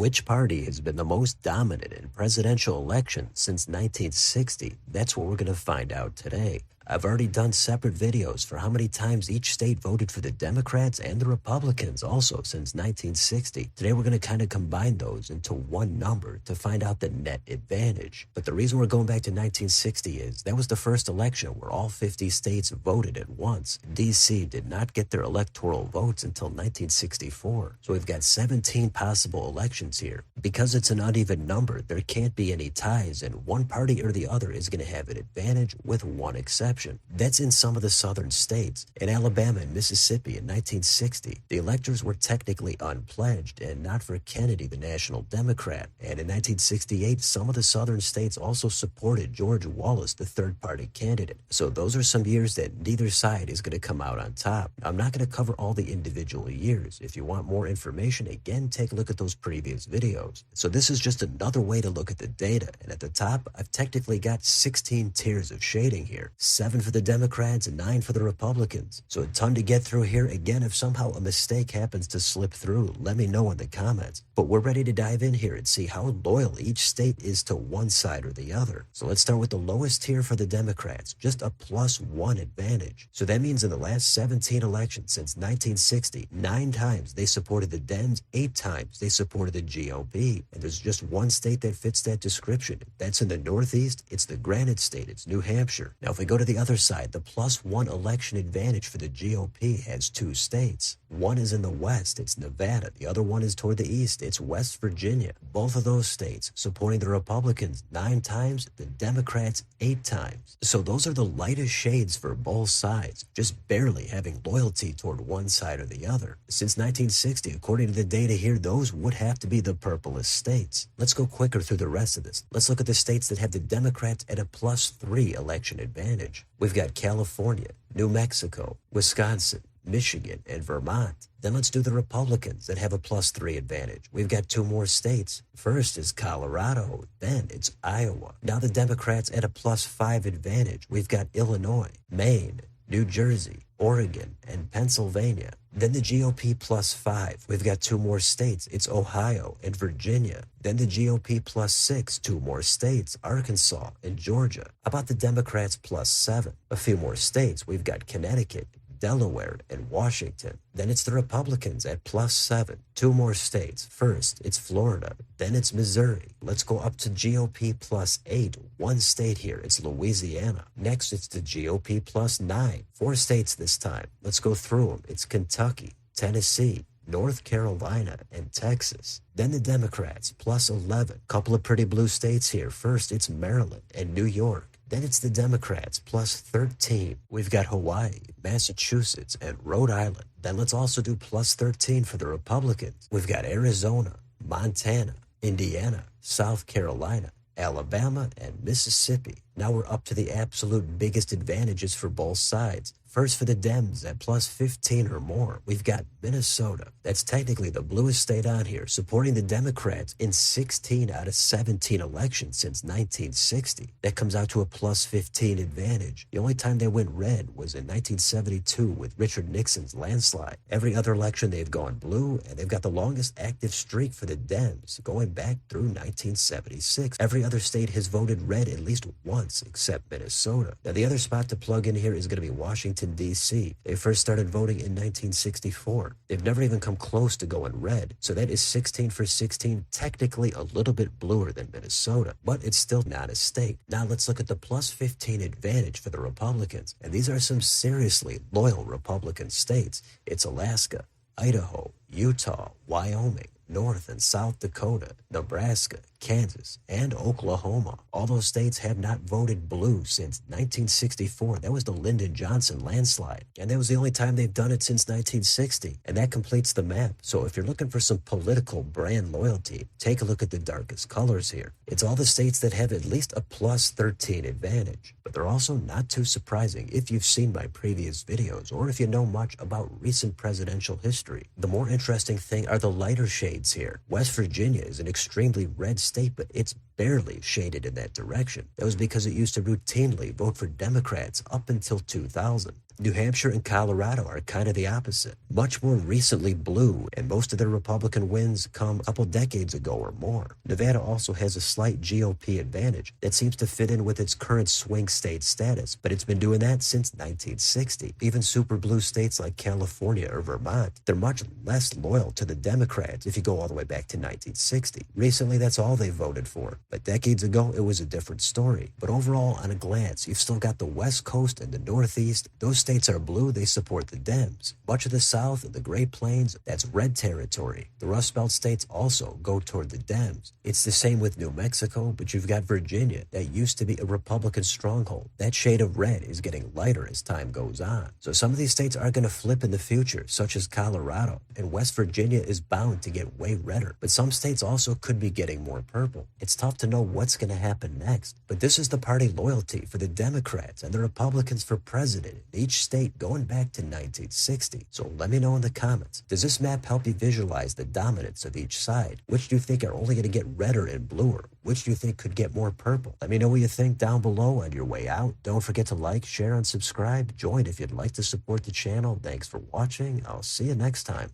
Which party has been the most dominant in presidential elections since 1960? That's what we're going to find out today. I've already done separate videos for how many times each state voted for the Democrats and the Republicans also since 1960. Today we're going to kind of combine those into one number to find out the net advantage. But the reason we're going back to 1960 is that was the first election where all 50 states voted at once. DC did not get their electoral votes until 1964. So we've got 17 possible elections here. Because it's an uneven number, there can't be any ties, and one party or the other is going to have an advantage with one exception. That's in some of the southern states. In Alabama and Mississippi in 1960, the electors were technically unpledged and not for Kennedy, the national Democrat. And in 1968, some of the southern states also supported George Wallace, the third-party candidate. So those are some years that neither side is going to come out on top. I'm not going to cover all the individual years. If you want more information, again, take a look at those previous videos. So this is just another way to look at the data. And at the top, I've technically got 16 tiers of shading here. 7 for the Democrats and 9 for the Republicans. So a ton to get through here. Again, if somehow a mistake happens to slip through, let me know in the comments. But we're ready to dive in here and see how loyal each state is to one side or the other. So let's start with the lowest tier for the Democrats, just a +1 advantage. So that means in the last 17 elections since 1960, 9 times they supported the Dems, 8 times they supported the GOP. And there's just one state that fits that description. That's in the Northeast. It's the Granite State. It's New Hampshire. Now, if we go to the other side, the +1 election advantage for the GOP has 2 states. One is in the West, it's Nevada. The other one is toward the East, it's West Virginia. Both of those states supporting the Republicans 9 times, the Democrats 8 times. So those are the lightest shades for both sides, just barely having loyalty toward one side or the other. Since 1960, according to the data here, those would have to be the purplest states. Let's go quicker through the rest of this. Let's look at the states that have the Democrats at a +3 election advantage. We've got California, New Mexico, Wisconsin, Michigan, and Vermont. Then let's do the Republicans that have a +3 advantage. We've got 2 more states. First is Colorado, then it's Iowa. Now the Democrats at a +5 advantage. We've got Illinois, Maine, New Jersey, Oregon, and Pennsylvania. Then the GOP +5. We've got 2 more states. It's Ohio and Virginia. Then the GOP +6. 2 more states, Arkansas and Georgia. How about the Democrats +7? A few more states. We've got Connecticut, Delaware, and Washington. Then it's the Republicans at +7. 2 more states. First, it's Florida. Then it's Missouri. Let's go up to GOP +8. 1 state here. It's Louisiana. Next, it's the GOP +9. 4 states this time. Let's go through them. It's Kentucky, Tennessee, North Carolina, and Texas. Then the Democrats +11. Couple of pretty blue states here. First, it's Maryland and New York. Then it's the Democrats +13. We've got Hawaii, Massachusetts, and Rhode Island. Then let's also do +13 for the Republicans. We've got Arizona, Montana, Indiana, South Carolina, Alabama, and Mississippi. Now we're up to the absolute biggest advantages for both sides. First, for the Dems at +15 or more, we've got Minnesota. That's technically the bluest state on here, supporting the Democrats in 16 out of 17 elections since 1960. That comes out to a +15 advantage. The only time they went red was in 1972 with Richard Nixon's landslide. Every other election they've gone blue, and they've got the longest active streak for the Dems, going back through 1976. Every other state has voted red at least once, except Minnesota. Now, the other spot to plug in here is going to be Washington, D.C. They first started voting in 1964. They've never even come close to going red. So that is 16 for 16, technically a little bit bluer than Minnesota, but it's still not a state. Now let's look at the +15 advantage for the Republicans. And these are some seriously loyal Republican states. It's Alaska, Idaho, Utah, Wyoming, North and South Dakota, Nebraska, Kansas, and Oklahoma. All those states have not voted blue since 1964. That was the Lyndon Johnson landslide. And that was the only time they've done it since 1960. And that completes the map. So if you're looking for some political brand loyalty, take a look at the darkest colors here. It's all the states that have at least a +13 advantage. But they're also not too surprising if you've seen my previous videos or if you know much about recent presidential history. The more interesting thing are the lighter shades here. West Virginia is an extremely red state, but it's barely shaded in that direction. That was because it used to routinely vote for Democrats up until 2000. New Hampshire and Colorado are kind of the opposite. Much more recently blue, and most of their Republican wins come a couple decades ago or more. Nevada also has a slight GOP advantage that seems to fit in with its current swing state status, but it's been doing that since 1960. Even super blue states like California or Vermont, they're much less loyal to the Democrats if you go all the way back to 1960. Recently, that's all they voted for, but decades ago, it was a different story. But overall, on a glance, you've still got the West Coast and the Northeast. Those states are blue, they support the Dems. Much of the South and the Great Plains, that's red territory. The Rust Belt states also go toward the Dems. It's the same with New Mexico, but you've got Virginia. That used to be a Republican stronghold. That shade of red is getting lighter as time goes on. So some of these states are going to flip in the future, such as Colorado, and West Virginia is bound to get way redder. But some states also could be getting more purple. It's tough to know what's going to happen next. But this is the party loyalty for the Democrats and the Republicans for president in each state going back to 1960. So let me know in the comments, does this map help you visualize the dominance of each side? Which do you think are only going to get redder and bluer? Which do you think could get more purple? Let me know what you think down below on your way out. Don't forget to like, share, and subscribe. Join if you'd like to support the channel. Thanks for watching. I'll see you next time.